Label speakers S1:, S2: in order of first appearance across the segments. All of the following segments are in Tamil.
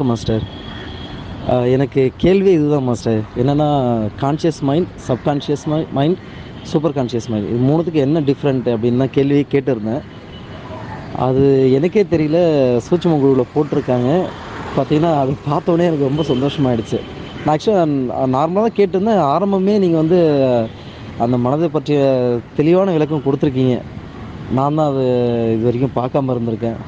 S1: வணக்கம் மாஸ்டர். எனக்கு கேள்வி இதுதான் மாஸ்டர். என்னென்னா, conscious mind, subconscious mind, super conscious mind, இது மூணுத்துக்கு என்ன டிஃப்ரெண்ட் அப்படின்னு தான் கேள்வியே கேட்டிருந்தேன். அது எனக்கே தெரியல. சூட்சும குழுவில் போட்டிருக்காங்க. பார்த்தீங்கன்னா, அதை பார்த்தோன்னே எனக்கு ரொம்ப சந்தோஷமாயிடுச்சு. நான் ஆக்சுவலாக நார்மலாக தான் கேட்டிருந்தேன். ஆரம்பமே நீங்கள் வந்து அந்த மனதை பற்றிய தெளிவான விளக்கம் கொடுத்துருக்கீங்க. நான் தான் அது இது வரைக்கும் பார்க்காம இருந்திருக்கேன்.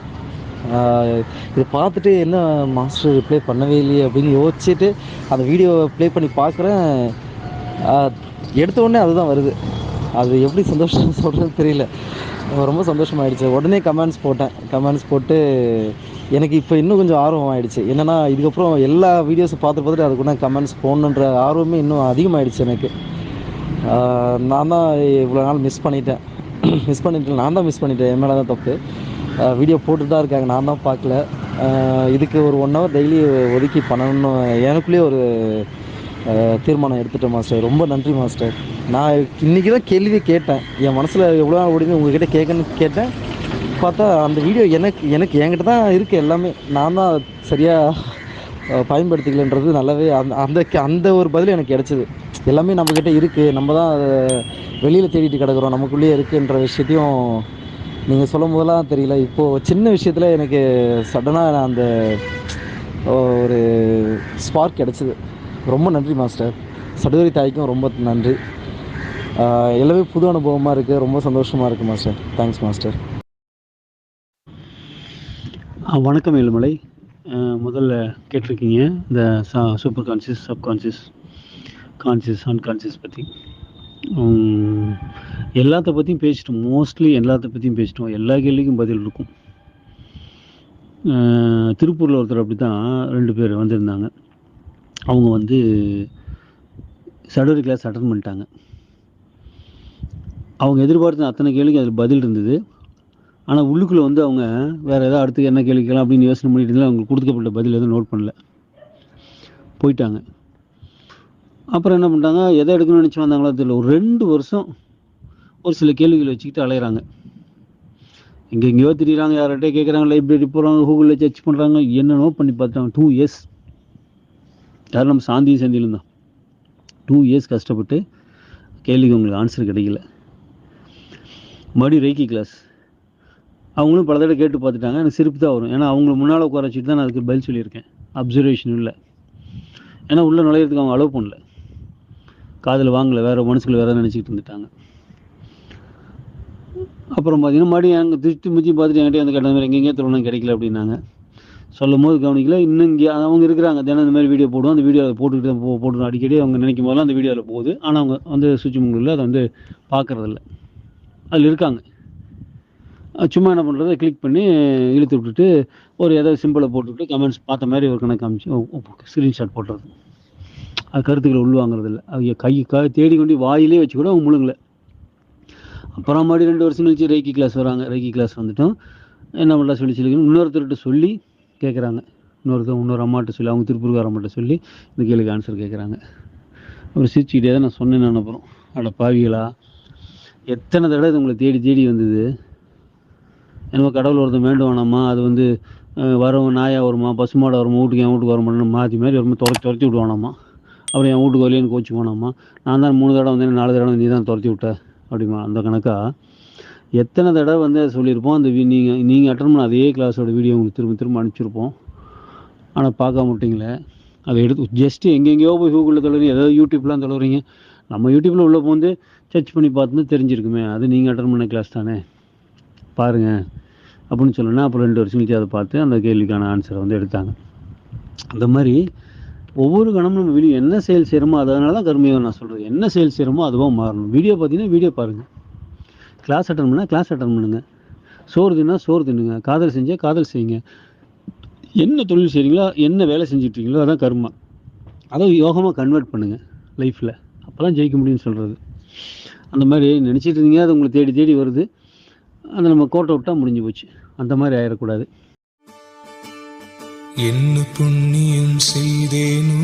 S1: இதை பார்த்துட்டு என்ன மாஸ்டர் ரிப்ளை பண்ணவே இல்லையே அப்படின்னு யோசிச்சுட்டு அந்த வீடியோவை ப்ளே பண்ணி பார்க்குறேன். எடுத்த உடனே அதுதான் வருது. அது எப்படி சந்தோஷம் சொல்கிறது தெரியல. ரொம்ப சந்தோஷமாயிடுச்சு. உடனே கமெண்ட்ஸ் போட்டு எனக்கு இப்போ இன்னும் கொஞ்சம் ஆர்வம் ஆகிடுச்சு. என்னென்னா, இதுக்கப்புறம் எல்லா வீடியோஸும் பார்த்துட்டு அதுக்குள்ள கமெண்ட்ஸ் போடணுன்ற ஆர்வமே இன்னும் அதிகமாகிடுச்சு எனக்கு. நான் தான் இவ்வளோ நாள் மிஸ் பண்ணிட்டேன். நான் தான் மிஸ் பண்ணிட்டேன். என் மேலே தான் தப்பு. வீடியோ போட்டு தான் இருக்காங்க, நான் தான் பார்க்கல. இதுக்கு ஒரு 1 ஹவர் டெய்லி ஒதுக்கி பண்ணணும்னு எனக்குள்ளேயே ஒரு தீர்மானம் எடுத்துட்டேன் மாஸ்டர். ரொம்ப நன்றி மாஸ்டர். நான் இன்றைக்கி தான் கேள்வி கேட்டேன். என் மனசில் எவ்வளோ நாள் ஓடினு உங்கள்கிட்ட கேட்கணும்னு கேட்டேன். பார்த்தா அந்த வீடியோ என்கிட்ட தான் இருக்குது எல்லாமே. நான் தான் சரியாக பயன்படுத்திக்கலன்றது நல்லாவே அந்த ஒரு பதில் எனக்கு கிடச்சிது. எல்லாமே நம்மக்கிட்ட இருக்குது, நம்ம தான் அதை வெளியில் தேடிட்டு கிடக்குறோம், நமக்குள்ளேயே இருக்குன்ற விஷயத்தையும் நீங்கள் சொல்லும் போதெல்லாம் தெரியல. இப்போது சின்ன விஷயத்தில் எனக்கு சடனாக அந்த ஒரு ஸ்பார்க் கிடச்சிது. ரொம்ப நன்றி மாஸ்டர். சடுகரி தாய்க்கும் ரொம்ப நன்றி. எல்லாமே புது அனுபவமாக இருக்குது. ரொம்ப சந்தோஷமாக இருக்குது மாஸ்டர். Thanks master.
S2: வணக்கம் ஏழுமலை. முதல்ல கேட்டிருக்கீங்க இந்த super conscious, subconscious, conscious, unconscious பற்றி. எல்லாத்த பற்றியும் பேசிட்டோம். மோஸ்ட்லி எல்லாத்த பற்றியும் பேசிட்டோம். எல்லா கேள்விக்கும் பதில் இருக்கும். திருப்பூரில் ஒருத்தர் அப்படி தான் 2 பேர் வந்திருந்தாங்க. அவங்க வந்து சடுவரி கிளாஸ் அட்டன் பண்ணிட்டாங்க. அவங்க எதிர்பார்த்த அத்தனை கேள்விக்கு அதில் பதில் இருந்தது. ஆனால் உள்ளுக்குள்ளே வந்து அவங்க வேறு ஏதாவது அடுத்து என்ன கேள்விக்கலாம் அப்படின்னு யோசனை பண்ணிட்டு இருந்தாலும் அவங்களுக்கு கொடுக்கப்பட்ட பதில் எதுவும் நோட் பண்ணல, போயிட்டாங்க. அப்புறம் என்ன பண்ணிட்டாங்க, எதை எடுக்கணும்னு நினச்சி வந்தாங்களோ தெரியல. ஒரு 2 வருஷம் ஒரு சில கேள்விகளை வச்சுக்கிட்டு அலையிறாங்க. எங்கெங்கேயோ திரிகிறாங்க, யார்கிட்டே கேட்குறாங்க, லைப்ரரி போகிறாங்க, கூகுளில் சர்ச் பண்ணுறாங்க, என்னென்னோ பண்ணி பார்த்துட்டாங்க. 2 இயர்ஸ். யாரும் நம்ம சாந்தியும் தான் 2 இயர்ஸ் கஷ்டப்பட்டு கேள்விக்கு உங்களுக்கு ஆன்சர் கிடைக்கல. மறுபடியும் ரேக்கி கிளாஸ். அவங்களும் பல தடவை கேட்டு பார்த்துட்டாங்க. எனக்கு சிரிப்பு தான் வரும். ஏன்னா அவங்களை முன்னால் உட்கார வச்சுட்டு தான் நான் அதுக்கு பதில் சொல்லியிருக்கேன். அப்சர்வேஷன் இல்லை. ஏன்னா உள்ளே நுழையிறதுக்கு அவங்க அலோவ் பண்ணல. காதில் வாங்கலை, வேறு மனசுக்குள்ள வேறு நினச்சிக்கிட்டு இருந்துட்டாங்க. அப்புறம் பார்த்தீங்கன்னா மறுபடியும் அங்கே திருச்சி முச்சி பார்த்துட்டு என்கிட்ட வந்து கேட்ட மாதிரி எங்கெங்கேயும் திருவண்ணம் கிடைக்கல அப்படின்னாங்க. சொல்லும் போது கவனிக்கல. இன்னும் இங்கே அவங்க இருக்கிறாங்க, தினம் இந்த மாதிரி வீடியோ போடுவோம். அந்த வீடியோவில் போட்டுக்கிட்டு அடிக்கடி அவங்க நினைக்கும் போதெல்லாம் அந்த வீடியோவில் போகுது. ஆனால் அவங்க வந்து சுவிட்ச் அதை வந்து பார்க்குறதில்ல. அதில் இருக்காங்க. சும்மா என்ன பண்ணுறது, கிளிக் பண்ணி இழுத்து விட்டுட்டு ஒரு ஏதாவது சிம்பிளை போட்டுவிட்டு கமெண்ட்ஸ் பார்த்த மாதிரி ஒரு கணக்கு காமிச்சு ஸ்க்ரீன்ஷாட் போட்டுறது. அது கருத்துக்களை உள்வாங்கிறது இல்லை. அது தேடி கொண்டு வாயிலே வச்சு கூட அவங்க முழுங்கலை. அப்புறம் மறுபடியும் 2 வருஷம் கழிச்சு ரேக்கி கிளாஸ் வராங்க. ரேக்கி கிளாஸ் வந்துட்டோம். என்ன பண்ணலாம் சொல்லி இன்னொருத்தர்கிட்ட சொல்லி கேட்குறாங்க. இன்னொரு அம்மாட்ட சொல்லி, அவங்க திருப்பூர்கார அம்மாட்ட சொல்லி இந்த கேள்விக்கு ஆன்சர் கேட்குறாங்க. ஒரு சிரிச்சுக்கிட்டே தான் நான் சொன்னேன். நான் அப்புறம் அட பாவிகளா, எத்தனை தடவை இது உங்களை தேடி தேடி வந்தது. என்னமோ கடவுள் ஒருத்தன் வேண்டுவானாம்மா, அது வந்து வரவன் நாயாக வருமா, பசுமாடை வருமா, வீட்டுக்கு என் வீட்டுக்கு வர மாட்டேன்னு மாற்றி மாதிரி வருமா துரத்தி விடுவானாம்மா. அப்புறம் என் வீட்டுக்கு வரலேன்னு கோச்சு போனாம்மா. நான் தான் 3 தடவை வந்தேன், 4 தடவை நீ தான் துரத்தி விட்ட அப்படிமா. அந்த கணக்காக எத்தனை தடவை வந்து அதை சொல்லியிருப்போம். அந்த நீங்கள் அட்டன் பண்ண அதே கிளாஸோட வீடியோ உங்களுக்கு திரும்ப அனுப்பிச்சிருப்போம். ஆனால் பார்க்க மாட்டீங்களே. அதை எடுத்து ஜஸ்ட்டு எங்கெங்கேயோ போய் கூகுளில் தொழுறீங்க, ஏதாவது யூடியூப்லாம் தொழுறீங்க. நம்ம யூடியூப்பில் உள்ளே போந்து சர்ச் பண்ணி பார்த்து தெரிஞ்சிருக்குமே, அது நீங்கள் அட்டன் பண்ண கிளாஸ் தானே, பாருங்கள் அப்படின்னு சொல்லணும்னா அப்புறம் 2 வருஷம் கழிச்சு அதை பார்த்து அந்த கேள்விக்கான ஆன்சரை வந்து எடுத்தாங்க. அந்த மாதிரி ஒவ்வொரு கணமும் நம்ம வீடியோ என்ன செயல் செய்கிறோமோ, அதனால தான் கர்மயோகம் நான் சொல்கிறது. என்ன செயல் செய்கிறோமோ அதுவாக மாறணும். வீடியோ பார்த்தீங்கன்னா வீடியோ பாருங்கள், கிளாஸ் அட்டன் பண்ணால் கிளாஸ் அட்டன் பண்ணுங்கள், சோறு தின்னா சோறு தின்னுங்க, காதல் செஞ்சால் காதல் செய்யுங்க. என்ன தொழில் செய்கிறீங்களோ, என்ன வேலை செஞ்சிட்ருக்கீங்களோ அதான் கர்மா. அதை யோகமாக கன்வெர்ட் பண்ணுங்கள் லைஃப்பில். அப்போ தான் ஜெயிக்க முடியும்னு சொல்கிறது. அந்த மாதிரி நினச்சிட்டு இருந்தீங்க, அது உங்களை தேடி தேடி வருது. அதை நம்ம கோட்டை விட்டால் முடிஞ்சு போச்சு. அந்த மாதிரி ஆயிடக்கூடாது.
S3: என்ன புண்ணியம் செய்தேனோ